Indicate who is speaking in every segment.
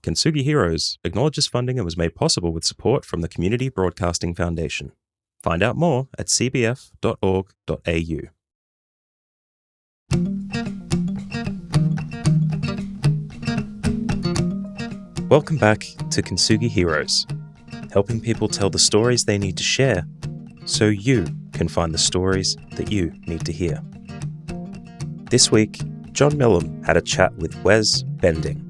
Speaker 1: Kintsugi Heroes acknowledges funding and was made possible with support from the Community Broadcasting Foundation. Find out more at cbf.org.au. Welcome back to Kintsugi Heroes, helping people tell the stories they need to share so you can find the stories that you need to hear. This week, John Millam had a chat with Wes Bending.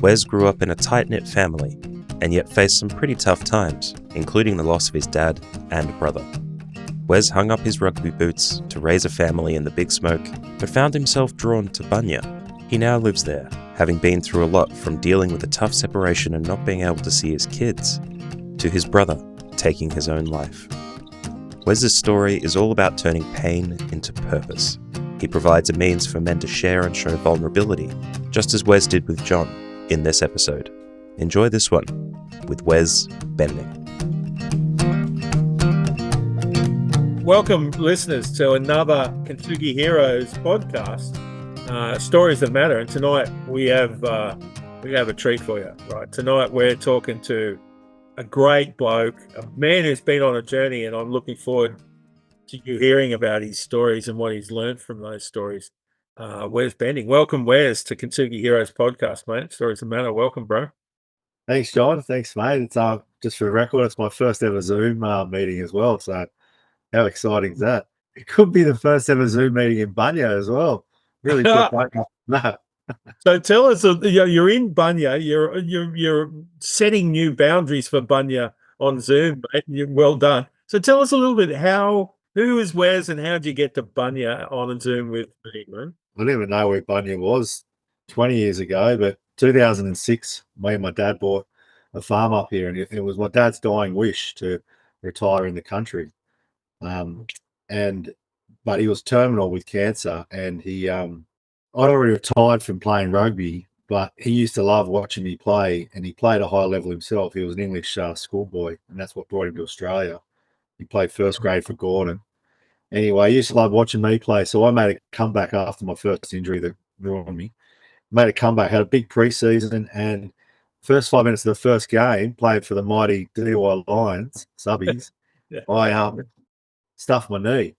Speaker 1: Wes grew up in a tight-knit family and yet faced some pretty tough times, including the loss of his dad and brother. Wes hung up his rugby boots to raise a family in the Big Smoke, but found himself drawn to Bunya. He now lives there, having been through a lot from dealing with a tough separation and not being able to see his kids, to his brother taking his own life. Wes's story is all about turning pain into purpose. He provides a means for men to share and show vulnerability, just as Wes did with John in this episode. Enjoy this one with Wes Bending.
Speaker 2: Welcome, listeners, to another Kintsugi Heroes podcast, Stories That Matter. And tonight we have a treat for you. Right, tonight we're talking to a great bloke, a man who's been on a journey, and I'm looking forward to you hearing about his stories and what he's learned from those stories. Wes Bending. Welcome, Wes, to Kintsugi Heroes podcast, mate. Stories That Matter. Welcome, bro.
Speaker 3: Thanks, John. Thanks, mate. It's just for the record, it's my first ever Zoom meeting as well. So how exciting is that? It could be the first ever Zoom meeting in Bunya as well. Really put that.
Speaker 2: So tell us, you're in Bunya. You're setting new boundaries for Bunya on Zoom, mate. Well done. So tell us a little bit who is Wes and how did you get to Bunya on a Zoom with me, man?
Speaker 3: I didn't even know where Bunya was 20 years ago, but 2006, me and my dad bought a farm up here, and it was my dad's dying wish to retire in the country. But he was terminal with cancer, and I'd already retired from playing rugby, but he used to love watching me play, and he played a high level himself. He was an English schoolboy, and that's what brought him to Australia. He played first grade for Gordon. Anyway, he used to love watching me play, so I made a comeback after my first injury that ruined me. Made a comeback, had a big preseason, and first 5 minutes of the first game, played for the mighty DY Lions, subbies.
Speaker 2: Yeah.
Speaker 3: I stuffed my knee,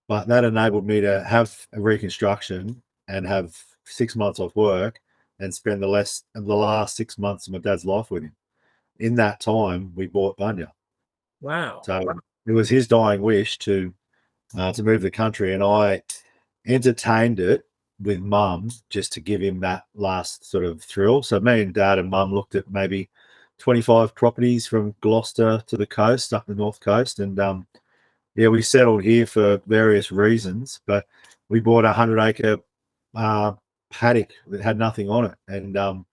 Speaker 3: but that enabled me to have a reconstruction and have 6 months off work and spend the last 6 months of my dad's life with him. In that time, we bought Bunya.
Speaker 2: Wow.
Speaker 3: So it was his dying wish to move the country, and I entertained it with mum just to give him that last sort of thrill. So me and dad and mum looked at maybe 25 properties from Gloucester to the coast, up the north coast, and we settled here for various reasons, but we bought a 100-acre paddock that had nothing on it, and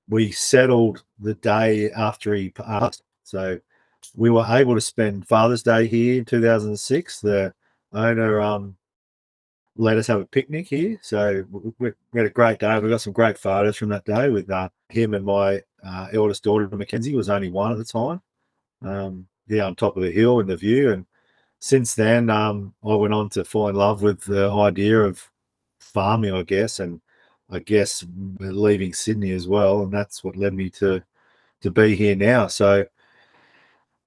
Speaker 3: we settled the day after he passed. So we were able to spend Father's Day here in 2006. The owner let us have a picnic here, so we had a great day. We got some great photos from that day with him and my eldest daughter, Mackenzie, was only 1 at the time. On top of the hill and the view. And since then, I went on to fall in love with the idea of farming, I guess, and I guess leaving Sydney as well, and that's what led me to be here now. So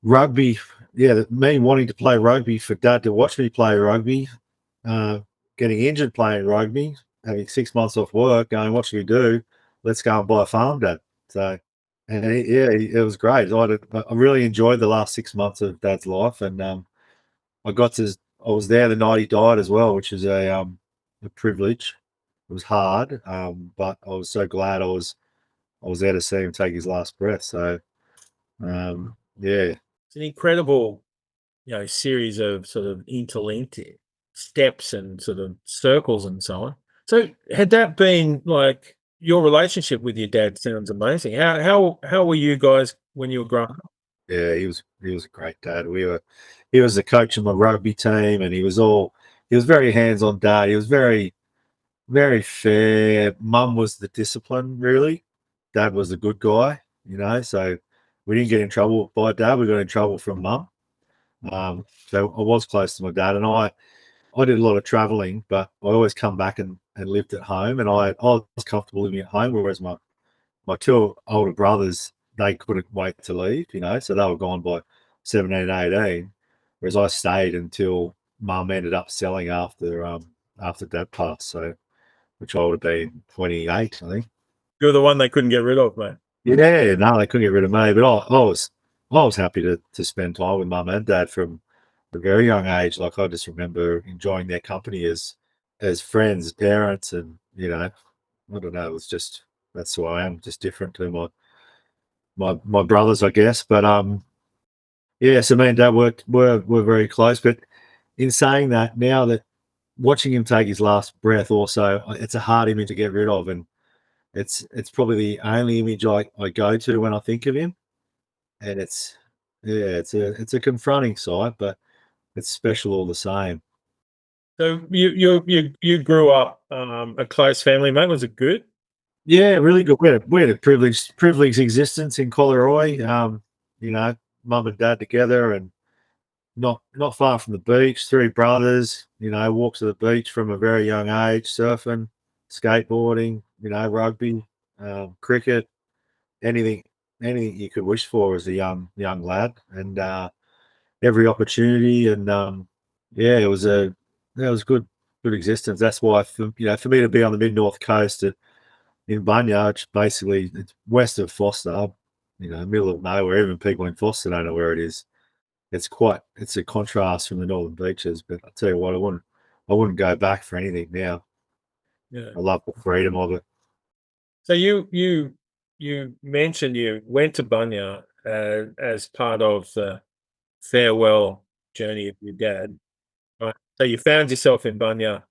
Speaker 3: rugby, me wanting to play rugby, for dad to watch me play rugby, getting injured playing rugby, having 6 months off work, going, what should we do? Let's go and buy a farm, Dad. So, and it was great. I really enjoyed the last 6 months of Dad's life, and I was there the night he died as well, which is a privilege. It was hard, but I was so glad I was there to see him take his last breath. So,
Speaker 2: It's an incredible, series of sort of interlinked steps and sort of circles and so on. So had that been like your relationship with your dad? Sounds amazing. How were you guys when you were growing up?
Speaker 3: Yeah, he was a great dad. He was the coach of my rugby team, and he was very hands-on dad. He was very, very fair. Mum was the discipline, really. Dad was the good guy, so we didn't get in trouble by dad. We got in trouble from mum. So I was close to my dad, and I did a lot of traveling, but I always come back and lived at home, and I was comfortable living at home, whereas my my two older brothers, they couldn't wait to leave, so they were gone by 17, 18, whereas I stayed until mum ended up selling after dad passed. So, which I would have been 28, I think.
Speaker 2: You're the one they couldn't get rid of, mate.
Speaker 3: Yeah, no, they couldn't get rid of me, but I was happy to spend time with mum and dad from a very young age. Like, I just remember enjoying their company as friends, parents, and I don't know. It was just, that's who I am, just different to my brothers, I guess. But yeah. So me and Dad were very close. But in saying that, now that watching him take his last breath, also, it's a hard image to get rid of, and it's probably the only image I go to when I think of him, and it's a confronting sight, but it's special all the same.
Speaker 2: So you grew up a close family, mate. Was it good?
Speaker 3: Yeah, really good. We had a privileged existence in Coleroy. You know, mum and dad together, and not far from the beach. Three brothers. Walked to the beach from a very young age. Surfing, skateboarding. Rugby, cricket, anything anything you could wish for as a young lad, and every opportunity. And yeah, it was good existence. That's why for me to be on the mid north coast in Bunya, which basically it's west of Foster, middle of nowhere. Even people in Foster don't know where it is. It's a contrast from the Northern Beaches. But I tell you what, I wouldn't go back for anything now.
Speaker 2: Yeah.
Speaker 3: I love the freedom of it.
Speaker 2: So you mentioned you went to Bunya as part of the farewell journey of your dad, right? So you found yourself in Bunya,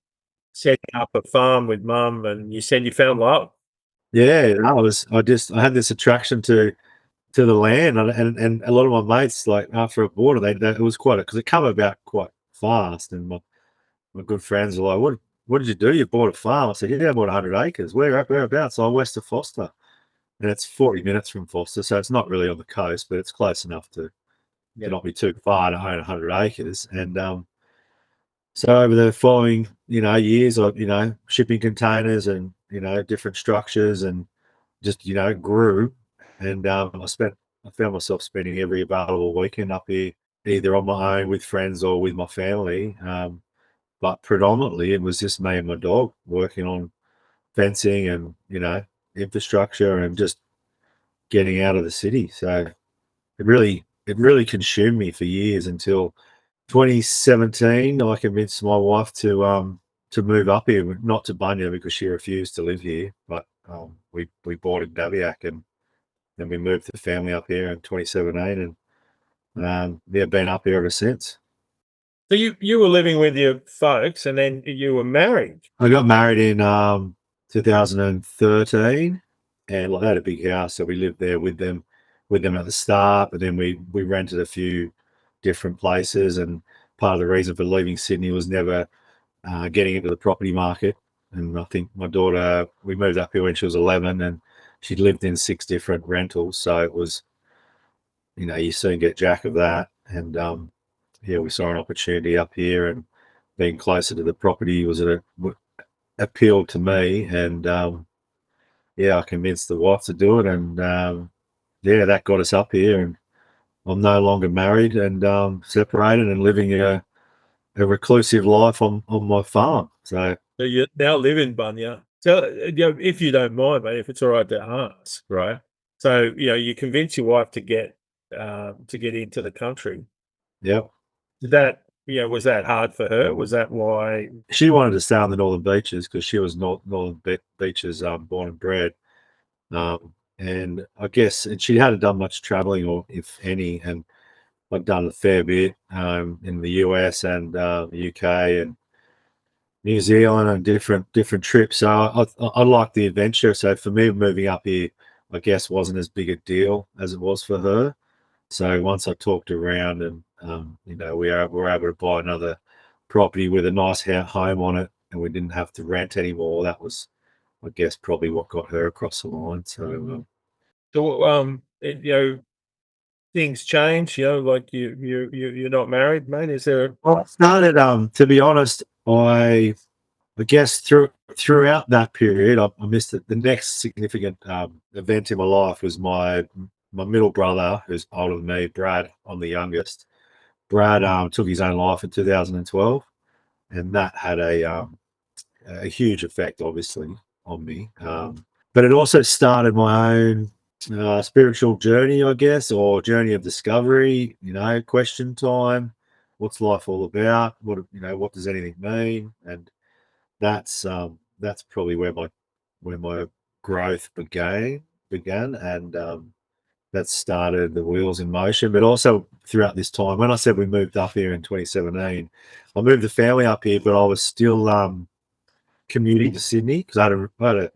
Speaker 2: setting up a farm with mum, and you said you found love.
Speaker 3: Yeah, I had this attraction to the land, and a lot of my mates, like, after I bought it, it was quite because it come about quite fast, and my good friends were like, "What did you do? You bought a farm?" I said, "Yeah, I bought 100 acres. Whereabouts?" "Oh, west of Foster." And it's 40 minutes from Foster, so it's not really on the coast, but it's close enough to
Speaker 2: Yeah.
Speaker 3: not be too far to own 100 acres. And so over the following, years of, shipping containers and, different structures, and just, grew. And I found myself spending every available weekend up here, either on my own with friends or with my family. But predominantly it was just me and my dog working on fencing and, infrastructure, and just getting out of the city. So it really consumed me for years until 2017. I convinced my wife to move up here, not to Bunya because she refused to live here, but we bought in Daviak, and then we moved the family up here in 2017, and yeah, been up here ever since.
Speaker 2: So you were living with your folks, and then you were married.
Speaker 3: I got married in 2013, and like, they had a big house, so we lived there with them at the start. But then we rented a few different places, and part of the reason for leaving Sydney was never getting into the property market. And I think my daughter, we moved up here when she was 11, and she'd lived in 6 different rentals, so it was, you soon get jack of that. And yeah, we saw an opportunity up here, and being closer to the property was appealed to me. And yeah, I convinced the wife to do it, and yeah, that got us up here. And I'm no longer married, and separated, and living a reclusive life on my farm. So
Speaker 2: So you now live in Bunya. So if you don't mind, mate, if it's all right to ask, right? So you convince your wife to get into the country.
Speaker 3: yeah,
Speaker 2: Did that was that hard for her? Was that why?
Speaker 3: she wanted to stay on the Northern Beaches because she was Beaches born and bred. And I guess, and she hadn't done much traveling, or if any, and I'd done a fair bit in the US and the UK and New Zealand, and different trips. So I like the adventure. So for me, moving up here, I guess, wasn't as big a deal as it was for her. So once I talked around, and we were able to buy another property with a nice home on it, and we didn't have to rent anymore. That was, I guess, probably what got her across the line. So
Speaker 2: So things change. Like you're not married, mate. Is there?
Speaker 3: well, I started. To be honest, I I guess throughout that period, I missed it. The next significant event in my life was my middle brother, who's older than me, Brad. I'm the youngest. Brad took his own life in 2012, and that had a huge effect, obviously, on me. But it also started my own spiritual journey, I guess, or journey of discovery. Question time. What's life all about? What does anything mean? And that's probably where my growth began, and that started the wheels in motion. But also throughout this time, when I said we moved up here in 2017, I moved the family up here, but I was still commuting to Sydney because I had a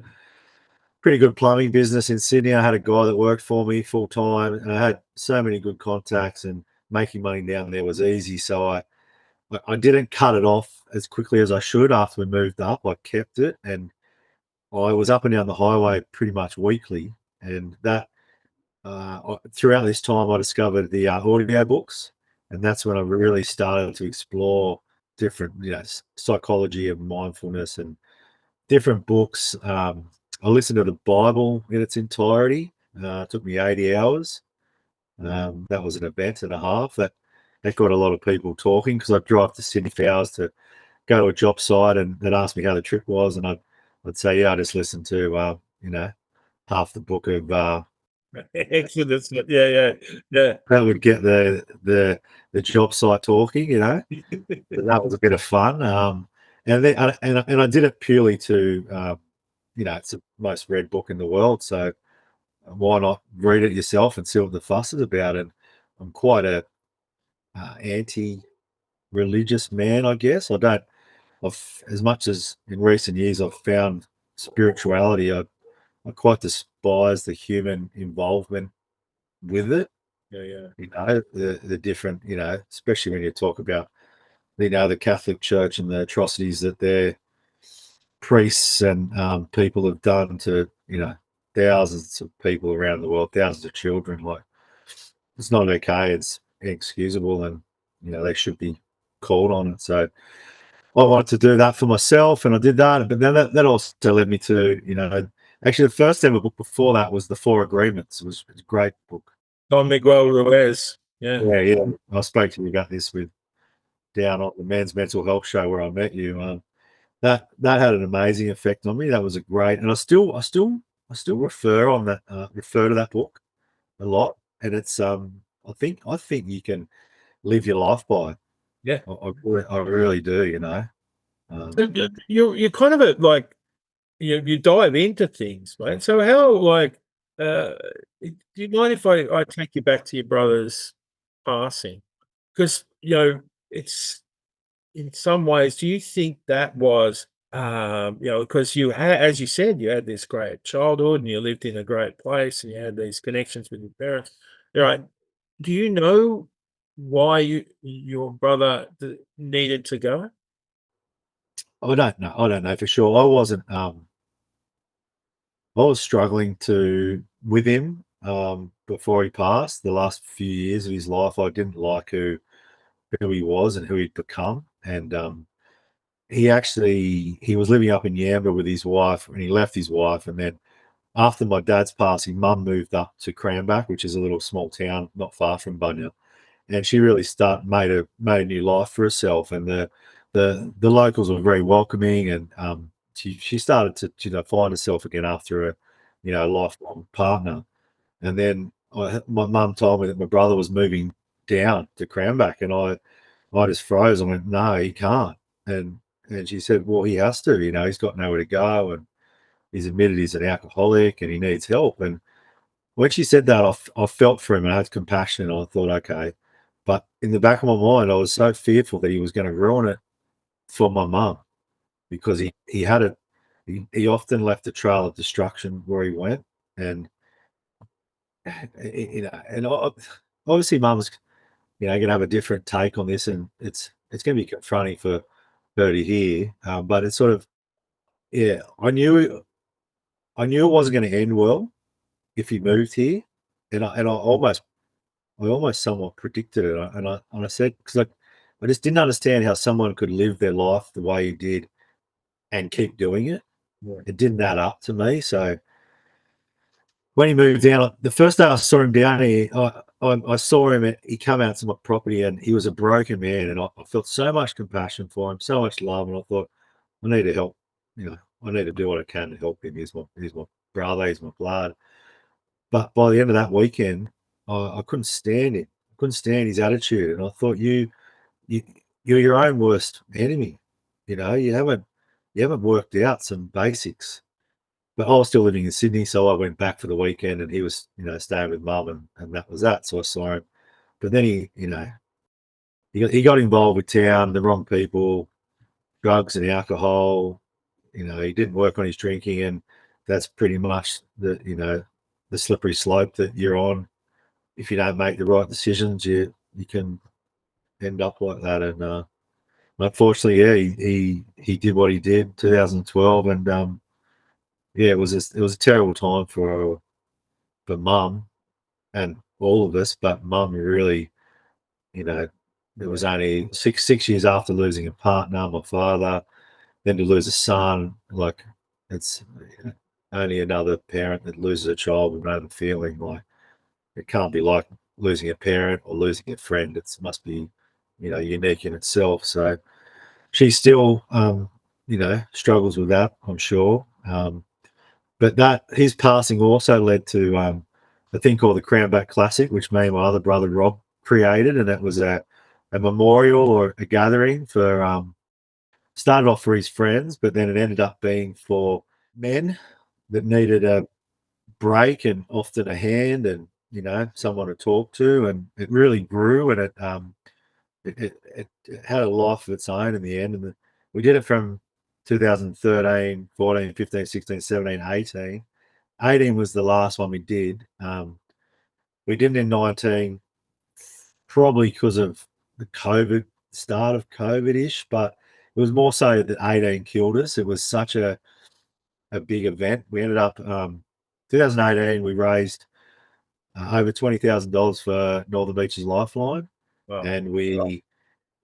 Speaker 3: pretty good plumbing business in Sydney. I had a guy that worked for me full time, and I had so many good contacts, and making money down there was easy. So I didn't cut it off as quickly as I should after we moved up. I kept it, and I was up and down the highway pretty much weekly. And that throughout this time, I discovered the audio books, and that's when I really started to explore different, psychology of mindfulness and different books. I listened to the Bible in its entirety. It took me 80 hours. That was an event and a half. That got a lot of people talking because I'd drive to Sydney for hours to go to a job site, and they'd ask me how the trip was, and I'd say, yeah, I just listened to half the book of
Speaker 2: Exodus. Yeah.
Speaker 3: that would get the job site talking. But that was a bit of fun. And then and I did it purely to it's the most read book in the world, so why not read it yourself and see what the fuss is about? And I'm quite a anti-religious man, I guess. As much as in recent years I've found spirituality, I quite despise the human involvement with it.
Speaker 2: Yeah.
Speaker 3: The different, especially when you talk about, the Catholic Church and the atrocities that their priests and people have done to, thousands of people around the world, thousands of children. Like, it's not okay. It's inexcusable, and they should be called on it. So I wanted to do that for myself, and I did that. But then that also led me to, actually the first ever book before that was The Four Agreements. It was a great book.
Speaker 2: Don Miguel Ruiz. Yeah.
Speaker 3: Yeah. I spoke to you about this down on the Men's Mental Health Show where I met you. That had an amazing effect on me. That was a great, and I still refer to that book a lot. And it's I think you can live your life by.
Speaker 2: Yeah.
Speaker 3: I really do.
Speaker 2: You're kind of like you dive into things, mate. So how do you mind if I take you back to your brother's passing? Because it's in some ways, do you think that was because you had, as you said, you had this great childhood and you lived in a great place and you had these connections with your parents. Right. Do you know why your brother needed to go?
Speaker 3: I don't know. I don't know for sure. I wasn't. I was struggling with him before he passed. The last few years of his life, I didn't like who he was and who he'd become. And he was living up in Yamba with his wife, and he left his wife. And then after my dad's passing, mum moved up to Crownback, which is a little small town not far from Bunya, and she really made a new life for herself. And the locals were very welcoming, and she started to find herself again after a lifelong partner. And then my mum told me that my brother was moving down to Crownback, and I just froze. I went, no, he can't. And she said, well, he has to. He's got nowhere to go, and he's admitted he's an alcoholic and he needs help. And when she said that, I felt for him and I had compassion, and I thought, okay. But in the back of my mind, I was so fearful that he was going to ruin it for my mum, because he had it. He often left a trail of destruction where he went, and and obviously, mum's going to have a different take on this, and it's going to be confronting for her to hear. But it's sort of, yeah, I knew it wasn't going to end well if he moved here, and I almost somewhat predicted it, and I said, because I just didn't understand how someone could live their life the way he did and keep doing it.
Speaker 2: Yeah.
Speaker 3: It didn't add up to me. So when he moved down, the first day I saw him down here, I saw him. He came out to my property, and he was a broken man, and I felt so much compassion for him, so much love, and I thought, I need to help. I need to do what I can to help him. He's my brother. He's my blood. But by the end of that weekend, I couldn't stand him. I couldn't stand his attitude, and I thought, you're your own worst enemy. You haven't worked out some basics. But I was still living in Sydney, so I went back for the weekend, and he was, staying with mum, and that was that. So I saw him, but then he got involved with town, the wrong people, drugs and alcohol. He didn't work on his drinking, and that's pretty much the slippery slope that you're on. If you don't make the right decisions, you can end up like that. And unfortunately, yeah, he did what he did, 2012, and yeah, it was a terrible time for mum and all of us, but mum really, it was only six years after losing a partner, my father, then to lose a son. Like, it's only another parent that loses a child with no feeling. Like, it can't be like losing a parent or losing a friend. It must be, unique in itself. So she still, struggles with that, I'm sure. But his passing also led to a thing called the Crownback Classic, which me and my other brother Rob created, and it was a memorial or a gathering for started off for his friends, but then it ended up being for men that needed a break and often a hand and someone to talk to, and it really grew, and it had a life of its own in the end. And we did it from 2013, 14, 15, 16, 17, 18. 18 was the last one we did. We did it in 19, probably because of the start of COVID-ish, but it was more so that 18 killed us. It was such a big event. We ended up, 2018, we raised over $20,000 for Northern Beaches Lifeline.
Speaker 2: Wow.
Speaker 3: And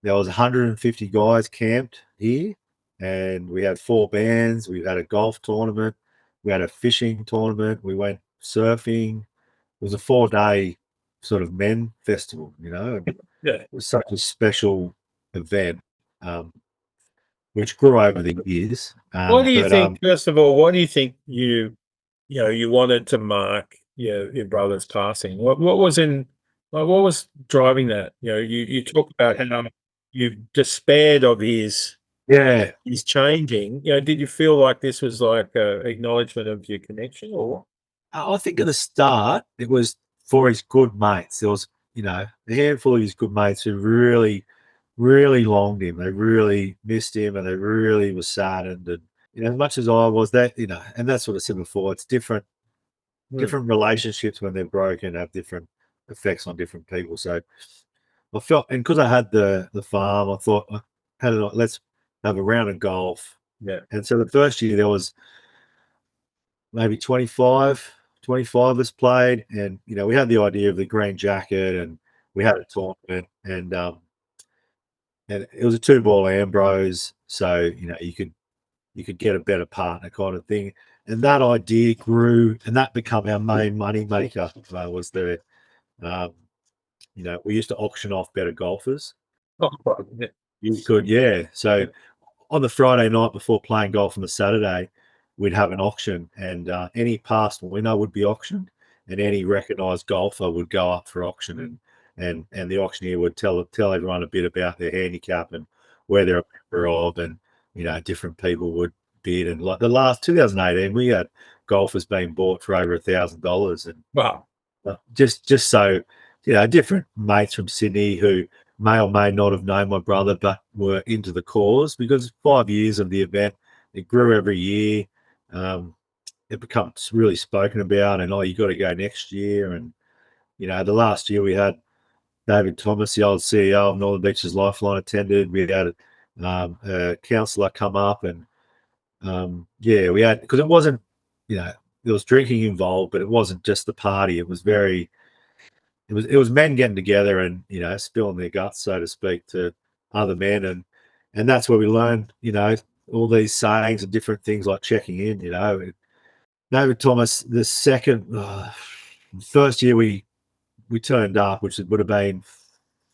Speaker 3: there was 150 guys camped here, and we had 4 bands. We had a golf tournament. We had a fishing tournament. We went surfing. It was a 4-day sort of men festival,
Speaker 2: Yeah.
Speaker 3: It was such a special event, which grew over the years.
Speaker 2: What do you think, first of all, what do you think you wanted to mark your brother's passing? What was driving that? You talk about how you despaired of his changing. Did you feel like this was like a acknowledgement of your connection, or?
Speaker 3: I think at the start it was for his good mates. There was, a handful of his good mates who really, really longed him. They really missed him, and they really were saddened. And as much as I was, that and that's what I said before. It's different relationships when they're broken have different effects on different people. So I felt, and because I had the farm, I thought, let's have a round of golf.
Speaker 2: Yeah.
Speaker 3: And so the first year there was maybe 25 of us played, and we had the idea of the green jacket, and we had a tournament, and it was a 2-ball Ambrose, so you could get a better partner kind of thing. And that idea grew, and that became our main money maker. Was the we used to auction off better golfers.
Speaker 2: Oh, yeah.
Speaker 3: You could, yeah. So on the Friday night before playing golf on the Saturday, we'd have an auction, and any past winner would be auctioned, and any recognised golfer would go up for auction, and the auctioneer would tell everyone a bit about their handicap and where they're a member of, and different people would bid. And like the last 2018, we had golfers being bought for over $1,000, and
Speaker 2: Wow.
Speaker 3: just so different mates from Sydney who may or may not have known my brother, but were into the cause, because 5 years of the event, it grew every year. It becomes really spoken about, and you got to go next year. And the last year we had David Thomas, the old CEO of Northern Beaches Lifeline, attended. We had a counsellor come up, and we had, because it wasn't, there was drinking involved, but it wasn't just the party. It was it was men getting together and spilling their guts, so to speak, to other men, and that's where we learned all these sayings and different things like checking in, you know. David Thomas, the first year we turned up, which would have been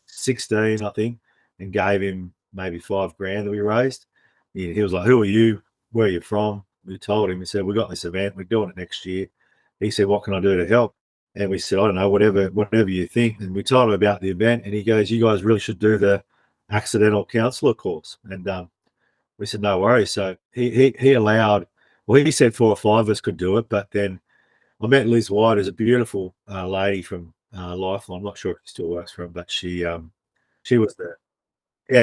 Speaker 3: 16, I think, and gave him maybe $5,000 that we raised. He was like, "Who are you? Where are you from?" We told him. He said, "We got this event. We're doing it next year." He said, "What can I do to help?" And we said, "I don't know, whatever you think." And we told him about the event, and he goes, "You guys really should do the accidental counselor course." And we said, "No worries." So he allowed. Well, he said 4 or 5 of us could do it, but then I met Liz White, who's a beautiful lady from Lifeline. I'm not sure if she still works for him, but she was the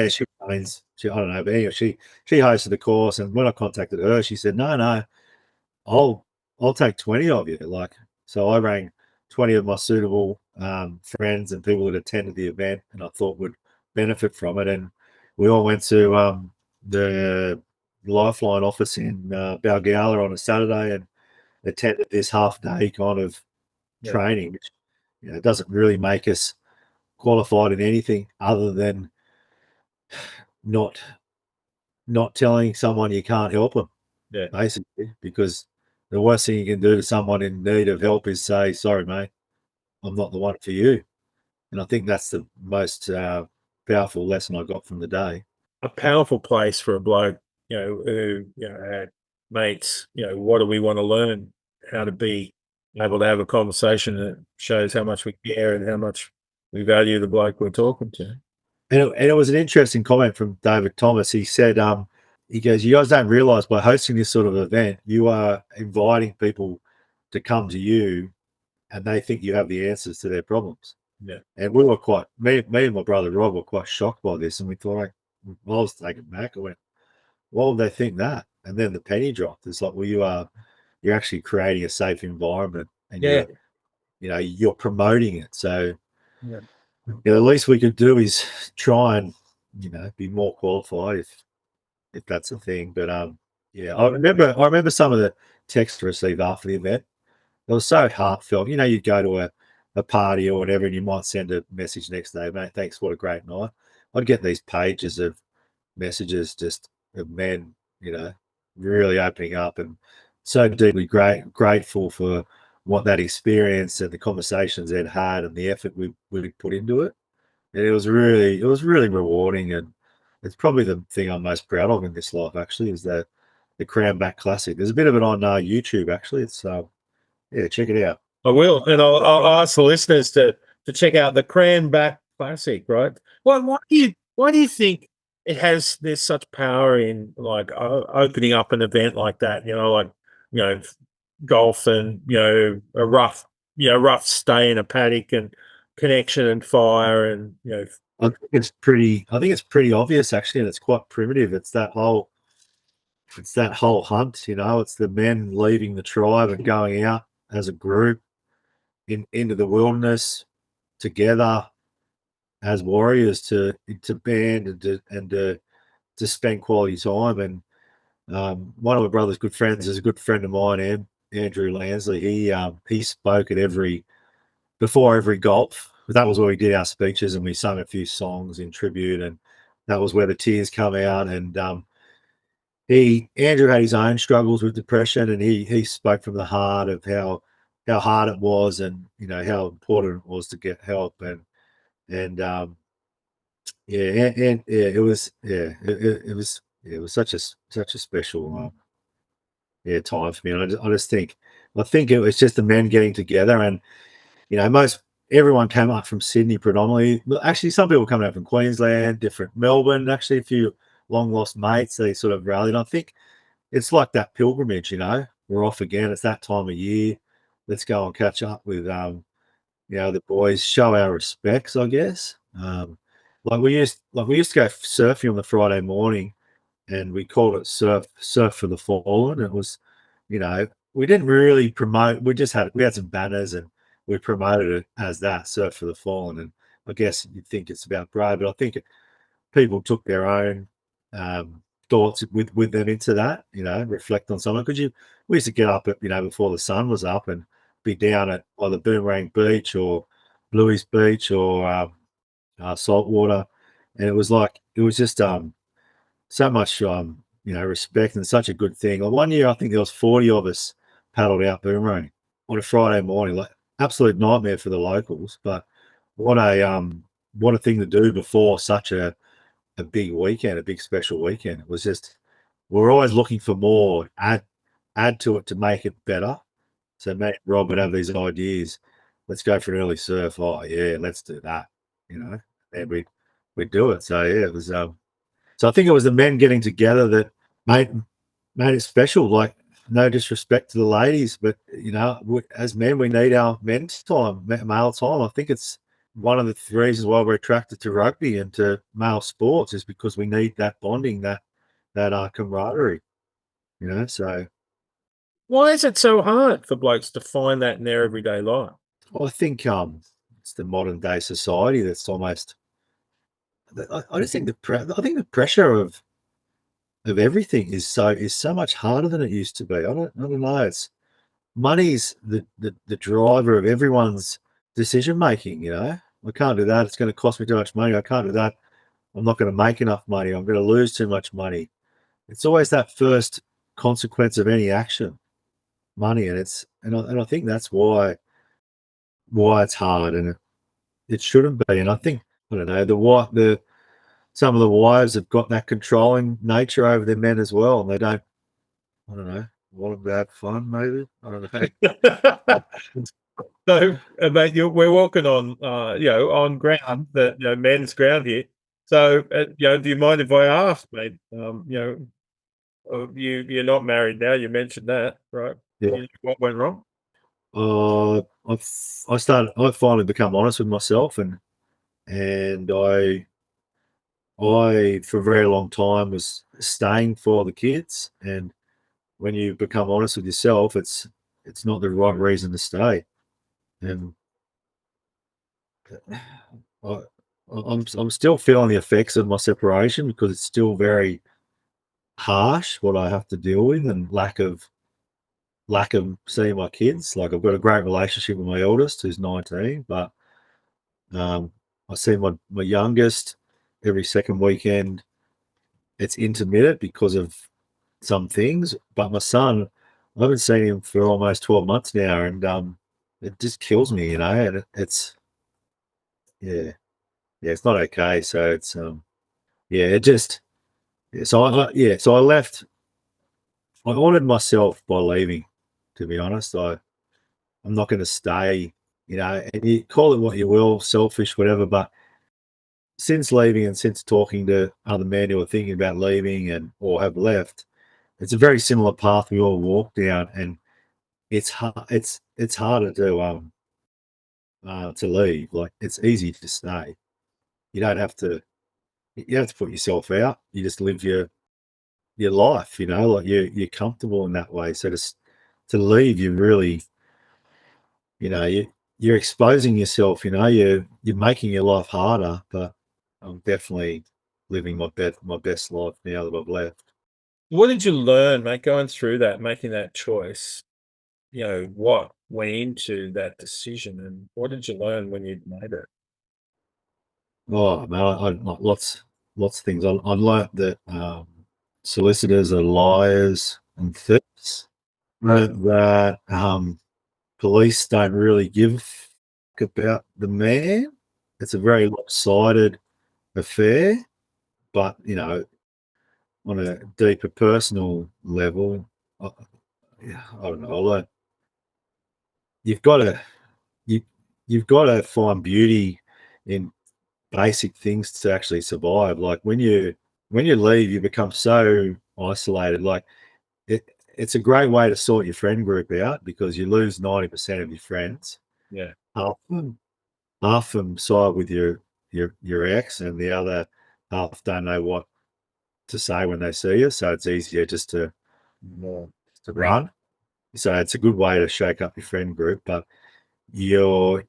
Speaker 3: she owns. I don't know, but anyway, she hosted the course, and when I contacted her, she said, "No, no, I'll take 20 of you." Like, so I rang 20 of my suitable friends and people that attended the event, and I thought would benefit from it, and we all went to the Lifeline office in Balgowlah on a Saturday and attended this half day kind of training, which doesn't really make us qualified in anything other than not telling someone you can't help them, basically, because the worst thing you can do to someone in need of help is say, "Sorry, mate, I'm not the one for you." And I think that's the most powerful lesson I got from the day.
Speaker 2: A powerful place for a bloke, who, had mates, what do we want to learn? How to be able to have a conversation that shows how much we care and how much we value the bloke we're talking to.
Speaker 3: And it was an interesting comment from David Thomas. He said, he goes, "You guys don't realize by hosting this sort of event, you are inviting people to come to you and they think you have the answers to their problems."
Speaker 2: Yeah.
Speaker 3: And we were me and my brother Rob were quite shocked by this. And we thought, I was taken back. I went, "Why would they think that?" And then the penny dropped. It's like, well, you're actually creating a safe environment, and you're promoting it. So the least we could do is try and be more qualified if that's a thing. But I remember some of the texts received after the event. It was so heartfelt. You'd go to a party or whatever, and you might send a message next day, "Mate, thanks, what a great night." I'd get these pages of messages just of men, really opening up and so deeply grateful for what that experience and the conversations they'd had and the effort we put into it. And it was really rewarding, and it's probably the thing I'm most proud of in this life, actually, is the Crownback Classic. There's a bit of it on YouTube, actually. It's check it out.
Speaker 2: I will, and I'll ask the listeners to check out the Crownback Classic. Right? Why do you think there's such power in like opening up an event like that? Golf and a rough stay in a paddock and connection and fire and
Speaker 3: I think it's pretty obvious, actually, and it's quite primitive. It's that whole hunt. It's the men leaving the tribe and going out as a group into the wilderness together as warriors to band and to spend quality time. And one of my brother's good friends is a good friend of mine, Andrew Lansley. He spoke at before every golf. That was where we did our speeches, and we sung a few songs in tribute, and that was where the tears come out. And Andrew had his own struggles with depression, and he spoke from the heart of how hard it was, and how important it was to get help. And it was such a special time for me. And I think it was just the men getting together, and everyone came up from Sydney predominantly. Well, actually, some people coming out from Queensland, different Melbourne. Actually, a few long lost mates. They sort of rallied. I think it's like that pilgrimage. We're off again. It's that time of year. Let's go and catch up with the boys. Show our respects, I guess. Like we used to go surfing on the Friday morning, and we called it surf for the fallen. It was, we didn't really promote. We had some banners, and we promoted it as that, surf for the fallen. And I guess you'd think it's about brave, but I think people took their own thoughts with them into that. Reflect on someone, because we used to get up at before the sun was up and be down at either Boomerang Beach or Bluey's Beach or Saltwater, and it was just so much respect, and such a good thing. Like one year, I think there was 40 of us paddled out boomerang on a Friday morning, like absolute nightmare for the locals. But what a thing to do before such a big weekend, a big special weekend. It was just, we're always looking for more, add to it to make it better. So me and Rob would have these ideas. Let's go for an early surf. Oh yeah, let's do that. And we'd do it. So yeah, it was. So I think it was the men getting together that made it special. Like, no disrespect to the ladies, but as men, we need our men's time, male time. I think it's one of the reasons why we're attracted to rugby and to male sports is because we need that bonding, that camaraderie. So
Speaker 2: Why is it so hard for blokes to find that in their everyday life?
Speaker 3: I think it's the modern day society that's almost. I just think I think the pressure of everything is so much harder than it used to be. I don't know. It's money's the driver of everyone's decision making. I can't do that. It's going to cost me too much money. I can't do that. I'm not going to make enough money. I'm going to lose too much money. It's always that first consequence of any action, money, and I think that's why it's hard, and it shouldn't be. And I think I don't know the some of the wives have got that controlling nature over their men as well, and they don't. I don't know. Want them to have fun, maybe. I don't know.
Speaker 2: So, mate, we're walking on, on ground that men's ground here. So, do you mind if I ask, mate? You're not married now. You mentioned that, right?
Speaker 3: Yeah.
Speaker 2: What went wrong?
Speaker 3: I finally become honest with myself, and I for a very long time was staying for the kids, and when you become honest with yourself, it's not the right reason to stay. And I, I'm still feeling the effects of my separation because it's still very harsh what I have to deal with, and lack of seeing my kids. Like, I've got a great relationship with my eldest, who's 19, but I see my youngest every second weekend. It's intermittent because of some things, but my son, I haven't seen him for almost 12 months now, and it just kills me, and it's yeah, it's not okay. So it's yeah, it just yeah, so I left. I honoured myself by leaving. To be honest, I'm not going to stay. And you call it what you will, selfish, whatever. But since leaving and since talking to other men who are thinking about leaving or have left, it's a very similar path we all walk down, and it's hard. It's harder to leave. Like, it's easy to stay. You don't have to. You don't have to put yourself out. You just live your life. Like, you're comfortable in that way. So to leave, you really, you're exposing yourself. You're making your life harder. But I'm definitely living my best life now that I've left.
Speaker 2: What did you learn, mate, going through that, making that choice? What went into that decision, and what did you learn when you'd made it?
Speaker 3: Oh man, I lots of things. I learnt that solicitors are liars and thieves. Learnt that police don't really give a about the man. It's a very lopsided affair, but on a deeper personal level, I, I don't know. I learnt you've got to you you've got to find beauty in basic things to actually survive. Like, when you leave, you become so isolated. Like, it's a great way to sort your friend group out because you lose 90% of your friends.
Speaker 2: Yeah.
Speaker 3: Half them side with your ex, and the other half don't know what to say when they see you. So it's easier just to run. So it's a good way to shake up your friend group. But your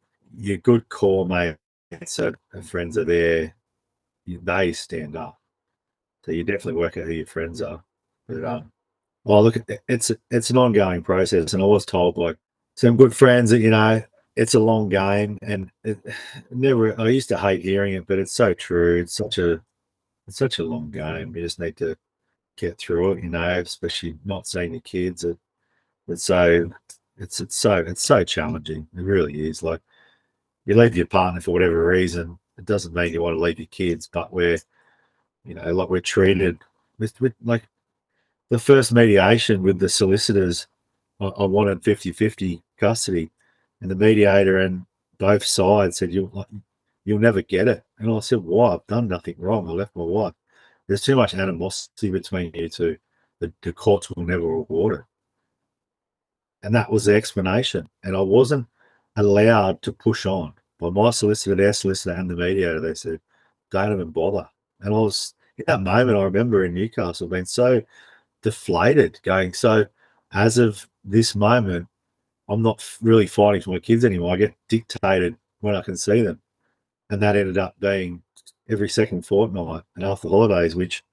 Speaker 3: good core mates and friends are there. They stand up. So you definitely work out who your friends are. But, look, it's an ongoing process, and I was told, like, some good friends that it's a long game, and it never. I used to hate hearing it, but it's so true. It's such a long game. You just need to get through it, especially not seeing your kids. It's so challenging. It really is. Like, you leave your partner for whatever reason, it doesn't mean you want to leave your kids, but we're treated with like the first mediation with the solicitors. I wanted 50-50 custody, and the mediator and both sides said, you'll never get it. And I said, why? I've done nothing wrong. I left my wife. There's too much animosity between you two. The courts will never award it. And that was the explanation. And I wasn't allowed to push on. By my solicitor, their solicitor, and the mediator, they said, don't even bother. And I was, in that moment, I remember in Newcastle being so deflated, going, so as of this moment, I'm not really fighting for my kids anymore. I get dictated when I can see them. And that ended up being every second fortnight and after the holidays, which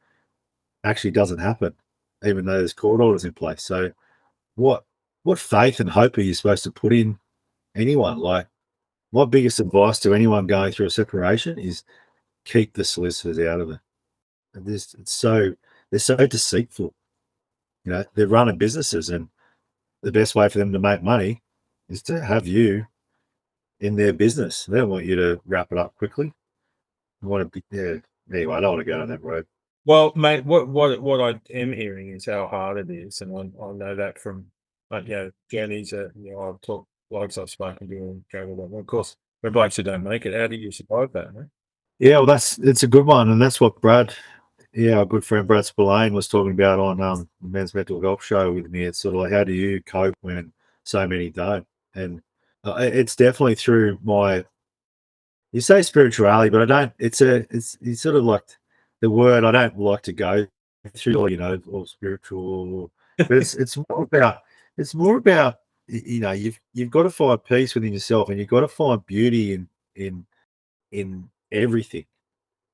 Speaker 3: actually doesn't happen, even though there's court orders in place. So what faith and hope are you supposed to put in anyone? Like, my biggest advice to anyone going through a separation is keep the solicitors out of it. And they're so deceitful. They're running businesses, and the best way for them to make money is to have you in their business. They don't want you to wrap it up quickly. They want to be there. Anyway, I don't want to go down that road.
Speaker 2: Well, mate, what I am hearing is how hard it is, and I know that from, journeys that I've talked, blokes I've spoken to and go, well, of course, we're blokes who don't make it. How do you survive that, mate?
Speaker 3: Yeah, well, it's a good one, and that's what our good friend Brad Spillane was talking about on the Men's Mental Health show with me. It's sort of like, how do you cope when so many don't? And it's definitely through you say spirituality, but I don't. It's sort of like the word I don't like to go through, or spiritual, but it's more about you've got to find peace within yourself, and you've got to find beauty in everything.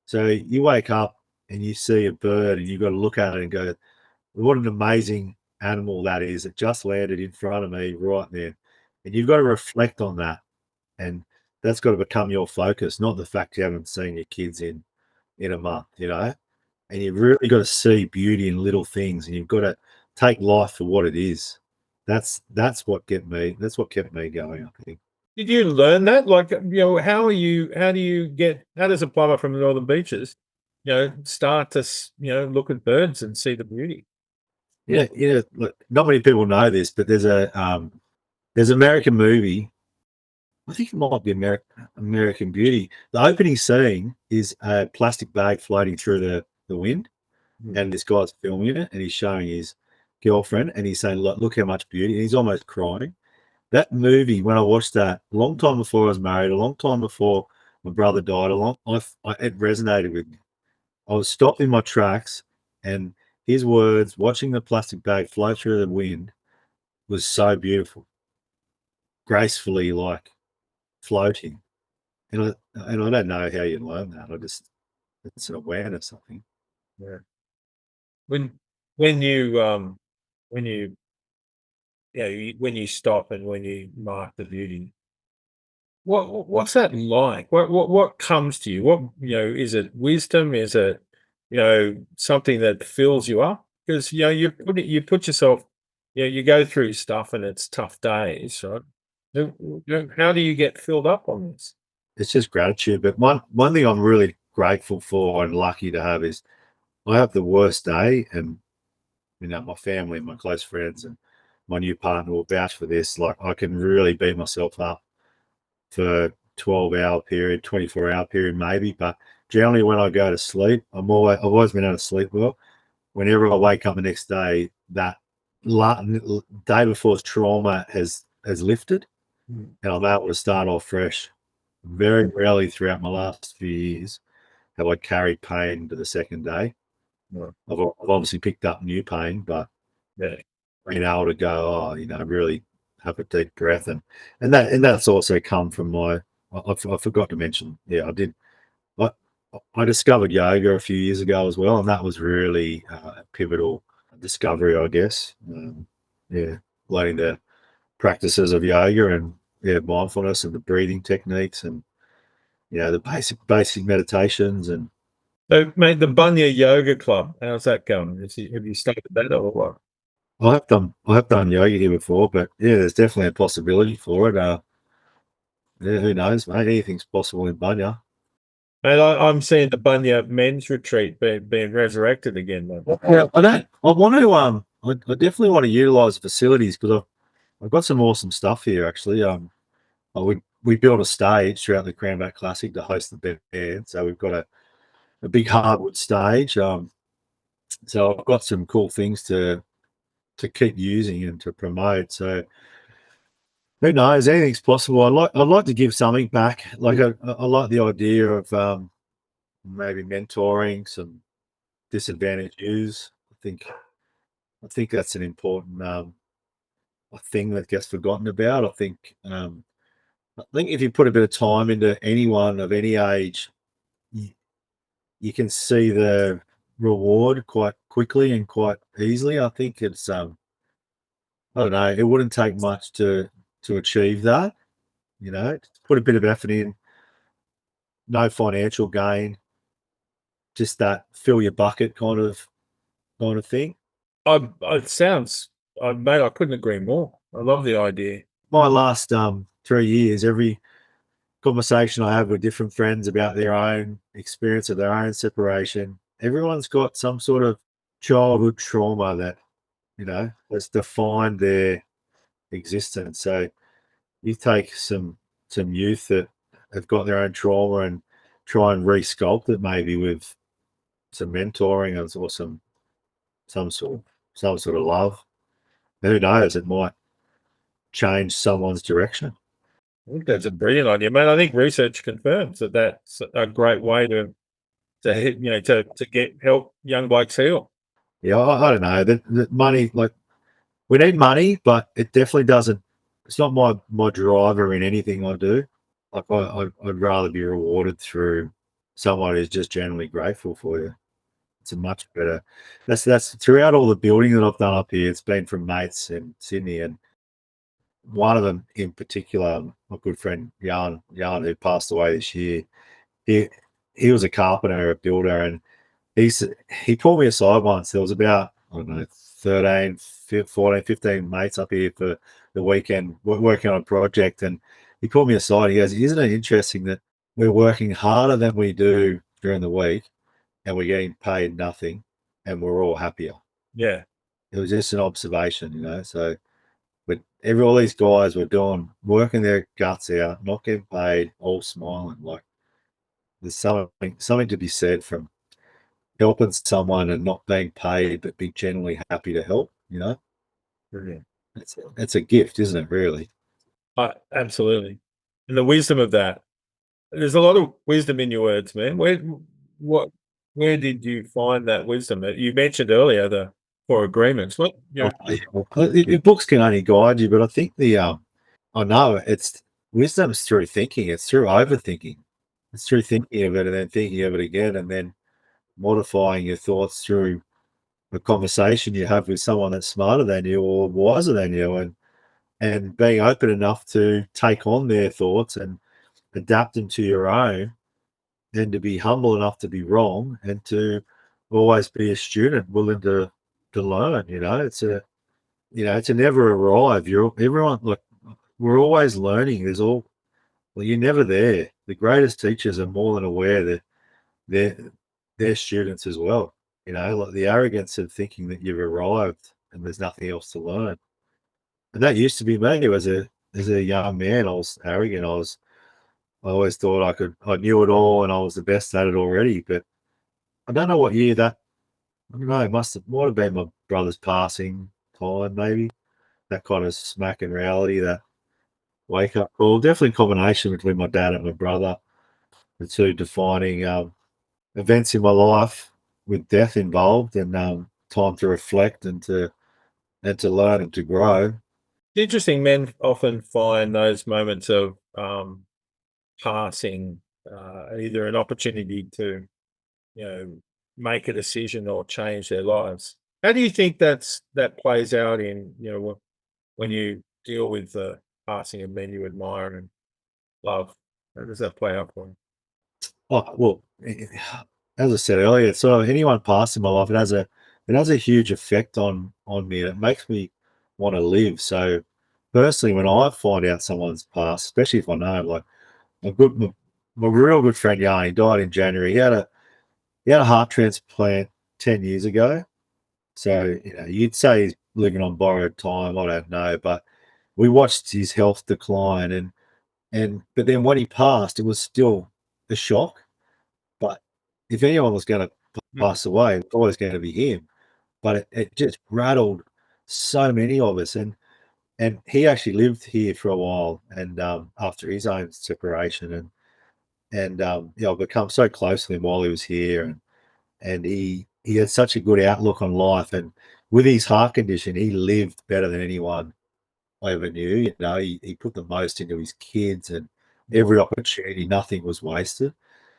Speaker 3: So you wake up and you see a bird, and you've got to look at it and go, what an amazing animal that is. It just landed in front of me right there. And you've got to reflect on that. And that's got to become your focus, not the fact you haven't seen your kids in a month, And you've really got to see beauty in little things, and you've got to take life for what it is. That's what kept me going, I think.
Speaker 2: Did you learn that? Like, how does a plumber from the Northern Beaches, start to, look at birds and see the beauty?
Speaker 3: Yeah, look, not many people know this, but there's an American movie. I think it might be American Beauty. The opening scene is a plastic bag floating through the wind, and this guy's filming it, and he's showing his girlfriend, and he's saying, look how much beauty. And he's almost crying. That movie, when I watched that, a long time before I was married, a long time before my brother died, it resonated with me. I was stopped in my tracks, and his words, watching the plastic bag float through the wind, was so beautiful, gracefully, like floating. And I don't know how you learn that. It's an awareness, I think.
Speaker 2: Yeah. When you when you stop and when you mark the beauty, what's that like? What comes to you? What, is it wisdom? Is it, something that fills you up? Because, you put yourself, you go through stuff and it's tough days, right? How do you get filled up on this?
Speaker 3: It's just gratitude. But one thing I'm really grateful for and lucky to have is I have the worst day, and my family and my close friends and my new partner will vouch for this. Like, I can really beat myself up for 12-hour period, 24-hour period maybe, but generally when I go to sleep, I've always been able to sleep well. Whenever I wake up the next day, that day before's trauma has lifted, and I'm able to start off fresh. Very rarely throughout my last few years have I carried pain to the second day. I've obviously picked up new pain, but being able to go, really have a deep breath, and that's also come from I forgot to mention, I did. I discovered yoga a few years ago as well, and that was really a pivotal discovery, I guess. Learning the practices of yoga and mindfulness and the breathing techniques, and the basic meditations, and
Speaker 2: So, mate, the Bunya Yoga Club, how's that going? Have you started that or what?
Speaker 3: I have done yoga here before, but yeah, there's definitely a possibility for it. Yeah, who knows, mate? Anything's possible in Bunya.
Speaker 2: Mate, I'm seeing the Bunya men's retreat being resurrected again, man.
Speaker 3: Yeah, I don't. I want to. I definitely want to utilize the facilities because I've got some awesome stuff here. Actually, we built a stage throughout the Crownback Classic to host the band. So we've got a big hardwood stage. So I've got some cool things to keep using and to promote. So who knows? Anything's possible. I'd like to give something back. Like I like the idea of maybe mentoring some disadvantaged youths. I think that's an important a thing that gets forgotten about. I think if you put a bit of time into anyone of any age, you, you can see the reward quite quickly and quite easily. I think it's I don't know, it wouldn't take much to achieve that, put a bit of effort in, no financial gain, just that fill your bucket kind of thing.
Speaker 2: It sounds, mate, I couldn't agree more. I love the idea.
Speaker 3: My last 3 years, every conversation I have with different friends about their own experience of their own separation, everyone's got some sort of childhood trauma that, has defined their existence. So you take some youth that have got their own trauma and try and re-sculpt it maybe with some mentoring or some sort of love. Who knows? It might change someone's direction.
Speaker 2: I think that's a brilliant idea, mate. I think research confirms that that's a great way to get help young blokes heal.
Speaker 3: Yeah, I don't know. The money, like we need money, but it definitely doesn't. It's not my driver in anything I do. Like I'd rather be rewarded through someone who's just generally grateful for you. It's a much better. That's throughout all the building that I've done up here. It's been from mates in Sydney, and one of them in particular, my good friend Jan, who passed away this year. He he was a carpenter, a builder, and he's he pulled me aside once. There was about, I don't know, 13, 14, 15 mates up here for the weekend working on a project, and he pulled me aside. He goes, "Isn't it interesting that we're working harder than we do during the week, and we're getting paid nothing, and we're all happier?"
Speaker 2: Yeah.
Speaker 3: It was just an observation, So, but all these guys were working their guts out, not getting paid, all smiling. Like there's something to be said from helping someone and not being paid, but be genuinely happy to help.
Speaker 2: Brilliant.
Speaker 3: It's a gift, isn't it? Really.
Speaker 2: Absolutely. And the wisdom of that. There's a lot of wisdom in your words, man. What, where did you find that wisdom? You mentioned earlier the 4 agreements.
Speaker 3: Oh, yeah. Well, your books can only guide you, but I think I know it's wisdom's through thinking. It's through overthinking. It's through thinking of it and then thinking of it again, and then modifying your thoughts through a conversation you have with someone that's smarter than you or wiser than you, and being open enough to take on their thoughts and adapt them to your own, and to be humble enough to be wrong, and to always be a student willing to learn. It's a never arrive. Everyone, look, we're always learning. Well, you're never there. The greatest teachers are more than aware that they're students as well. Like the arrogance of thinking that you've arrived and there's nothing else to learn. And that used to be me as a young man. I was arrogant. I always thought I knew it all and I was the best at it already. But I don't know what year that. I don't know. Might have been my brother's passing time, maybe. That kind of smack in reality, that wake up call. Definitely a combination between my dad and my brother, the two defining events in my life with death involved, and time to reflect and to learn and to grow.
Speaker 2: Interesting. Men often find those moments of passing either an opportunity to, you know, make a decision or change their lives. How do you think that plays out in, when you deal with the passing of men you admire and love? How does that play out for you?
Speaker 3: Oh well, as I said earlier, sort of anyone passing my life, it has a huge effect on me. And it makes me want to live. So personally, when I find out someone's passed, especially if I know, like my real good friend Yarn, he died in January. He had a heart transplant 10 years ago. So you'd say he's living on borrowed time. I don't know, but we watched his health decline, but then when he passed, it was still a shock. But if anyone was going to pass away, it's always going to be him. But it just rattled so many of us, and he actually lived here for a while, and after his own separation, I've become so close to him while he was here, and he had such a good outlook on life, and with his heart condition, he lived better than anyone I ever knew. He put the most into his kids, and every opportunity, nothing was wasted.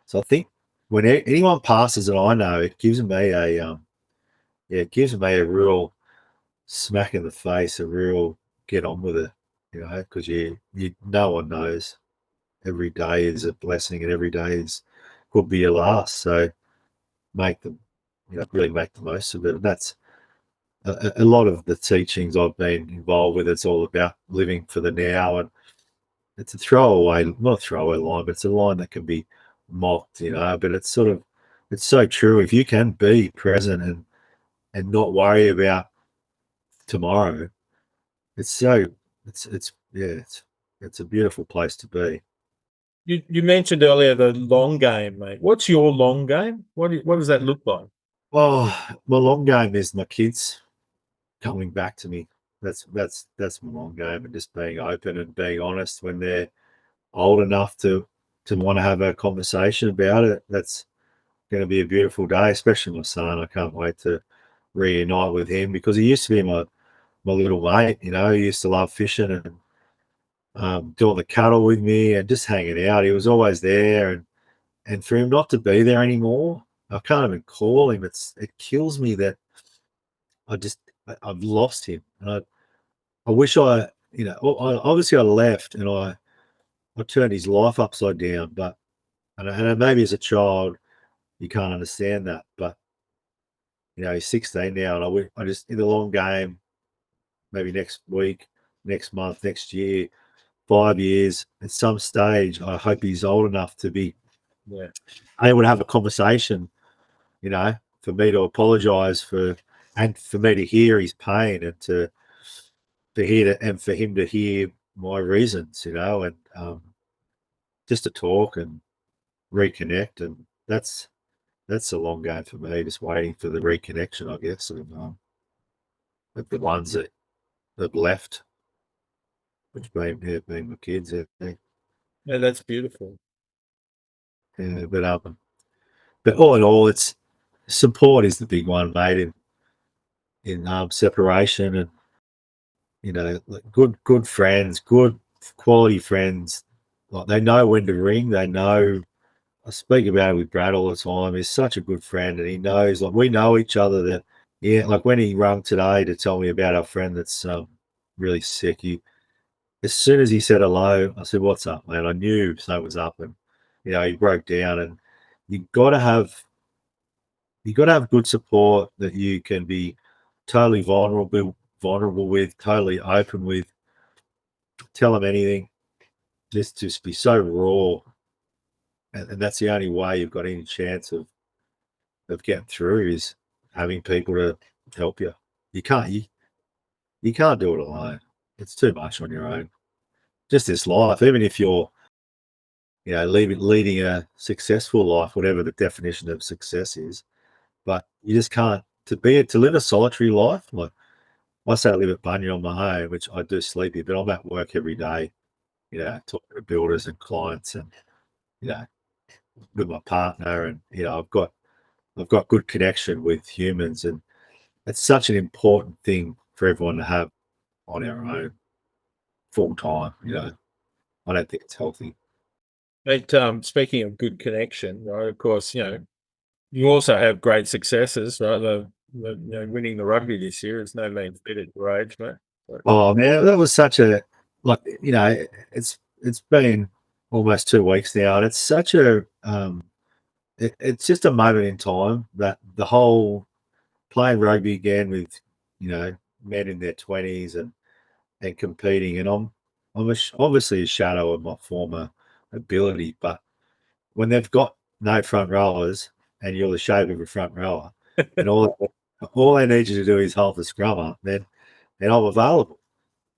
Speaker 3: So I think when anyone passes that I know, it gives me it gives me a real smack in the face, a real get on with it, because no one knows. Every day is a blessing, and every day could be your last. So make them, really make the most of it. And that's a lot of the teachings I've been involved with. It's all about living for the now, and it's a throwaway, not a throwaway line, but it's a line that can be mocked, but it's so true. If you can be present and not worry about tomorrow, it's it's a beautiful place to be.
Speaker 2: You mentioned earlier the long game, mate. What's your long game? What does that look like?
Speaker 3: Well, my long game is my kids coming back to me. That's my long game, and just being open and being honest when they're old enough to want to have a conversation about it. That's going to be a beautiful day, especially my son. I can't wait to reunite with him, because he used to be my little mate. He used to love fishing and doing the cattle with me and just hanging out. He was always there, and for him not to be there anymore, I can't even call him. It kills me that I've lost him, and I wish obviously I left and I turned his life upside down, but and maybe as a child you can't understand that, but he's 16 now, and I just, in the long game, maybe next week, next month, next year, 5 years, at some stage, I hope he's old enough to be able to have a conversation, for me to apologize and for me to hear his pain, and for him to hear my reasons, and just to talk and reconnect. And that's a long game for me, just waiting for the reconnection, I guess, of the ones that have left, which being my kids.
Speaker 2: Yeah, that's beautiful.
Speaker 3: Yeah, but all in all, it's support is the big one, mate, in separation, and like good friends, good quality friends. Like, they know when to ring. They know. I speak about it with Brad all the time. He's such a good friend, and he knows. Like, we know each other. That, yeah. Like, when he rang today to tell me about our friend that's really sick, as soon as he said hello, I said, "What's up, man?" I knew something was up, and he broke down. And you got to have good support that you can be totally vulnerable with, totally open with. Tell them anything. Just be so raw, and that's the only way you've got any chance of getting through, is having people to help you. You can't do it alone. It's too much on your own. Just this life, even if you're leading a successful life, whatever the definition of success is, but you just can't to live a solitary life. Like, I say, I live at Bunya on my own, which I do sleep here, but I'm at work every day, talking to builders and clients, and you know, with my partner, and I've got good connection with humans, and it's such an important thing for everyone to have on our own full time. I don't think it's healthy.
Speaker 2: But speaking of good connection, right? Of course, you also have great successes, right? Winning the rugby this year is no mean feat at your age, mate.
Speaker 3: Oh man, that was such a it's been almost 2 weeks now, and it's such a it's just a moment in time that the whole playing rugby again with, men in their 20s and competing. And I'm obviously a shadow of my former ability, but when they've got no front rowers and you're the shape of a front rower, and all they need you to do is hold the scrum up, then I'm available.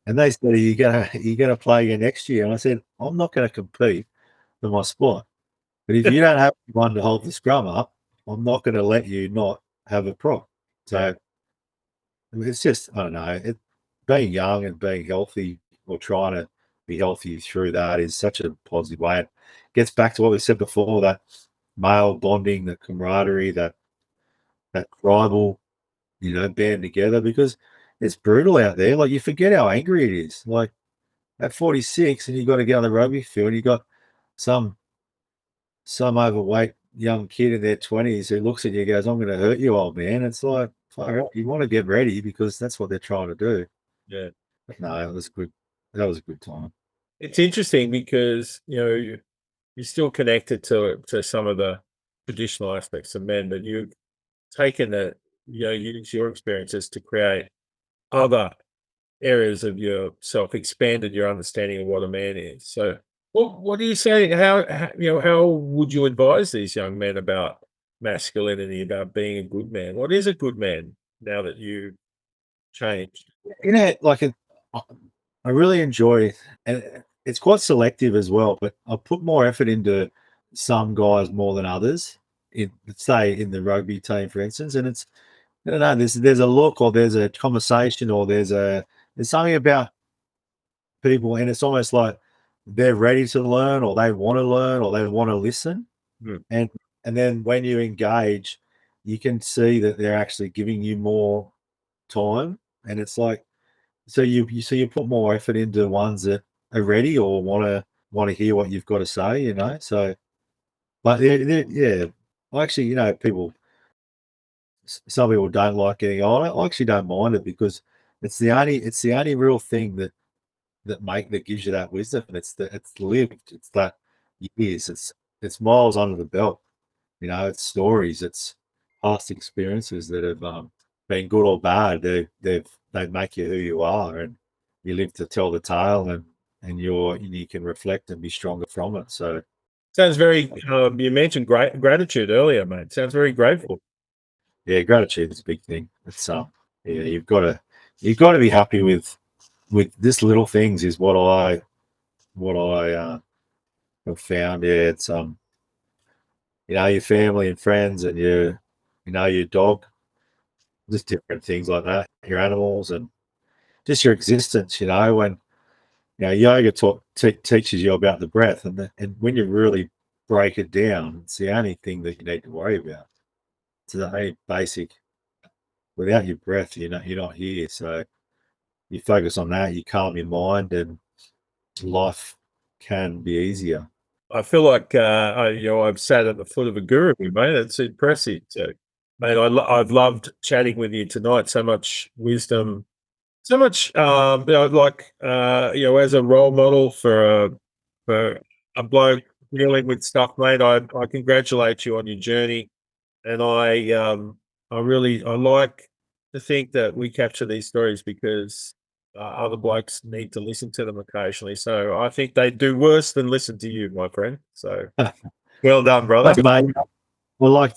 Speaker 3: And they said, "Are you gonna play again next year?" And I said, "I'm not going to compete for my spot, but if you don't have one to hold the scrum up, I'm not going to let you not have a prop." So it's just, I don't know, being young and being healthy or trying to be healthy through that is such a positive way. It gets back to what we said before, that male bonding, that camaraderie, that tribal, band together, because it's brutal out there. Like, you forget how angry it is. Like, at 46 and you got to get on the rugby field, you got some overweight young kid in their 20s who looks at you and goes, "I'm going to hurt you, old man." It's like, fire up. You want to get ready because that's what they're trying to do.
Speaker 2: Yeah.
Speaker 3: But no, it was good. That was a good time.
Speaker 2: It's interesting because, you're still connected to some of the traditional aspects of men, but you've taken that, use your experiences to create other areas of yourself, expanded your understanding of what a man is. So what do you say? How would you advise these young men about masculinity, about being a good man? What is a good man now that you changed?
Speaker 3: Like I really enjoy, and it's quite selective as well, but I put more effort into some guys more than others, say in the rugby team, for instance. And it's, I don't know, there's a look, or there's a conversation, or there's something about people, and it's almost like they're ready to learn, or they want to learn, or they want to listen.
Speaker 2: Mm.
Speaker 3: And then when you engage, you can see that they're actually giving you more time. And it's like, so you put more effort into ones that are ready or want to hear what you've got to say. So, but yeah, actually, some people don't like getting on. I actually don't mind it, because it's the only real thing that gives you that wisdom, and it's lived. It's that years. It's miles under the belt. It's stories. It's past experiences that have been good or bad. They make you who you are, and you live to tell the tale, and you can reflect and be stronger from it. So
Speaker 2: Sounds very. You mentioned gratitude earlier, mate. Sounds very grateful.
Speaker 3: yeah, gratitude is a big thing. It's yeah, you've got to be happy with this little things, is what I have found. Yeah, it's your family and friends, and your dog, just different things like that, your animals, and just your existence. When yoga teaches you about the breath, and when you really break it down, it's the only thing that you need to worry about. It's the only basic. Without your breath, you're not here. So you focus on that, you calm your mind, and life can be easier.
Speaker 2: I feel like I've sat at the foot of a guru, mate. It's impressive. So, mate, I've loved chatting with you tonight. So much wisdom, so much, as a role model for a bloke dealing with stuff, mate. I congratulate you on your journey, and I like to think that we capture these stories because other blokes need to listen to them occasionally. So I think they do worse than listen to you, my friend. So well done, brother.
Speaker 3: Thank you, mate. I like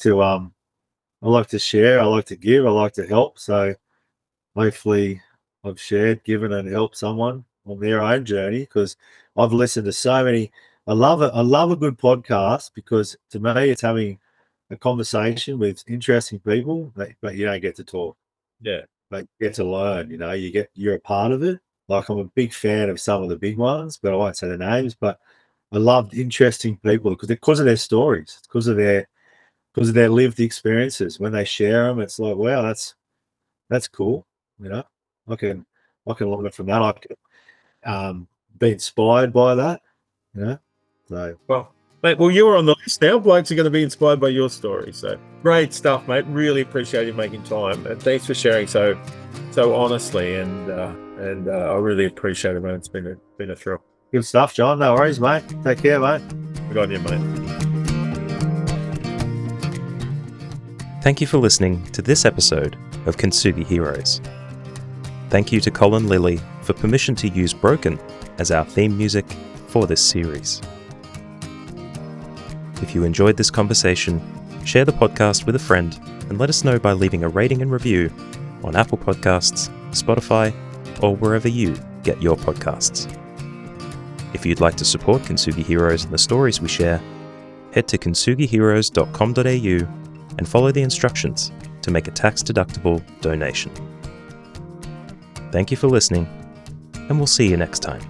Speaker 3: to share. I like to give. I like to help. So hopefully, I've shared, given, and helped someone on their own journey, because I've listened to so many. I love it. I love a good podcast, because to me, it's having a conversation with interesting people, but you don't get to talk.
Speaker 2: Yeah.
Speaker 3: But you get to learn. You're a part of it. Like, I'm a big fan of some of the big ones, but I won't say the names. But I loved interesting people because of their stories, because of their lived experiences. When they share them, it's like, wow, that's cool. I can learn from that. I can be inspired by that. So
Speaker 2: Well, mate, you were on the list now. Blokes are going to be inspired by your story. So great stuff, mate. Really appreciate you making time, and thanks for sharing so honestly. And I really appreciate it, man. It's been a thrill.
Speaker 3: good stuff, John. No worries, mate. Take care, mate.
Speaker 2: Good on you, mate.
Speaker 1: Thank you for listening to this episode of Kintsugi Heroes. Thank you to Colin Lilly for permission to use Broken as our theme music for this series. If you enjoyed this conversation, share the podcast with a friend and let us know by leaving a rating and review on Apple Podcasts, Spotify, or wherever you get your podcasts. If you'd like to support Kintsugi Heroes and the stories we share, head to kintsugiheroes.com.au and follow the instructions to make a tax-deductible donation. Thank you for listening, and we'll see you next time.